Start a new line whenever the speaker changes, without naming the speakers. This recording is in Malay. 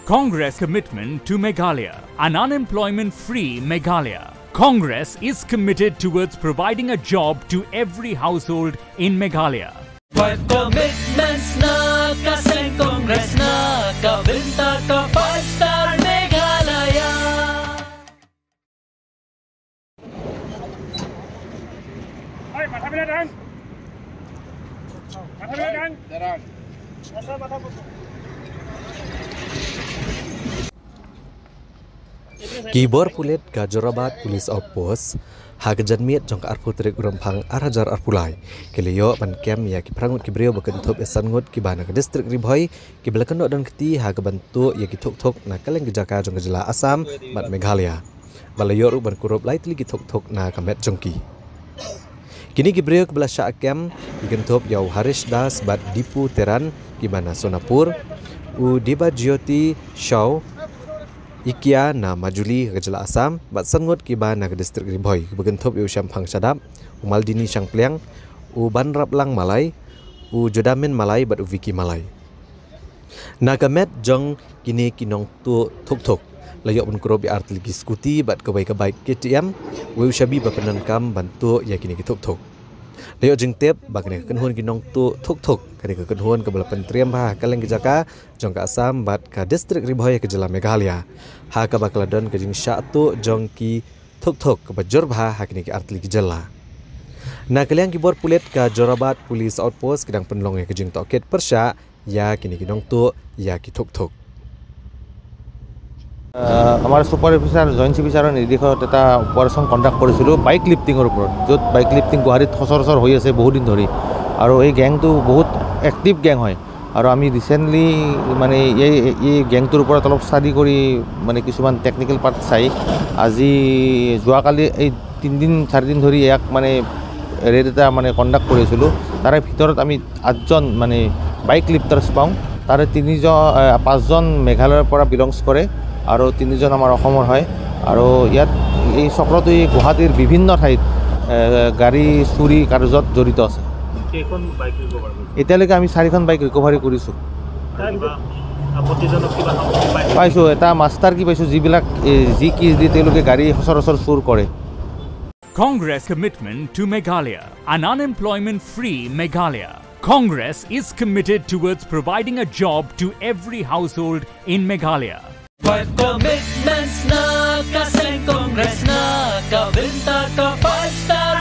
Congress commitment to Meghalaya, an unemployment-free Meghalaya. Congress is committed towards providing a job to every household in Meghalaya.
5 commitments na kasing Congress na kabinta ka 5-star Meghalaya.
Ay, mata bila dan. Mata bila dan. Darang. Asa mata po.
Kibor pulit ka Jorabat Police Outpost hagajan miet jong ka arpu trik Rampang arajar arpulai keliyo ban kem ya ki prangut ki brio bakentop esan ngut ki bana ke distrik Ribhoi ki belakano dan keti haga bantu ya ki thok na kaleng ki jaka jong jela Assam mat Meghalaya balayo ru ban kurup lai tli ki thok na kamet jongki kini ki brio ke belasha kem ki gentop yau Harish Das bat Dipu Teran ki bana Sonapur u Diba Jyoti Shaw Ikia na majuli kejala Assam bat sangut kiba na ke distrik Ribhoi begentop u Syampang Sadap u Maldini Syangpliang u Banraplang Malai u Jodamin Malai bat u Viki Malai na kamet jong kini kinong tu thok layok pun kuro bi art lagi skuti bat kebai KTM u Shabi bapenan kam bantu ya kini ki thok layok jeng tep bakne kenhun kinong tu thok kani ke kenhun ke balapan triam bah kaleng ke jaka jong ka Assam bat ka distrik Ribhoi ke jela Meghalaya ha ka bakladon ke jing syatu jong ki thok ke bajor bah ha kini ki artli ki jela na kaliang ki bor pulit ka Jorabat Police Outpost kedang penlong ke jing toket persya ya kini kinong tu ya ki thok
আমাৰ super officer joint অফিচাৰৰ নিৰ্দেশত এটা operation conduct কৰিছিলোঁ বাইক লিফটিঙৰ ওপৰত য'ত bike lifting গুৱাহাটীত সচৰাচৰ হৈ আছে বহুত দিন ধৰি আৰু এই গেংটো বহুত এক্টিভ গেং হয় আৰু আমি ৰিচেণ্টলি মানে এই গেংটোৰ ওপৰত অলপ ষ্টাডি কৰি মানে কিছুমান টেকনিকেল পাৰ্ট চাই আজি যোৱাকালি এই 3-4 দিন ধৰি ইয়াক মানে ৰেড এটা মানে কণ্ডাক্ট কৰিছিলোঁ তাৰে ভিতৰত আমি 8জন মানে বাইক লিফটাৰ্ছ পাওঁ তাৰে 5জন মেঘালয়ৰ পৰা বিলংছ কৰে আৰু 3জন আমাৰ অসমৰ হয় আৰু ইয়াত এই চক্ৰটো গুৱাহাটীৰ বিভিন্ন ঠাইত গাড়ী চুৰি কাৰ্যত জড়িত আছে কেইখন বাইক ৰিকভাৰ কৰিছে এতিয়ালৈকে আমি 4খন বাইক ৰিকভাৰী কৰিছোঁ পাইছোঁ এটা মাষ্টাৰ কি পাইছোঁ যিবিলাক যি কি দি তেওঁলোকে গাড়ী সচৰাচৰ চুৰ কৰে
Congress commitment to Meghalaya, an unemployment-free Meghalaya. Congress is committed towards providing a job to every household in Meghalaya.
5 commitments na kasing Congress na kabinta ka 5-star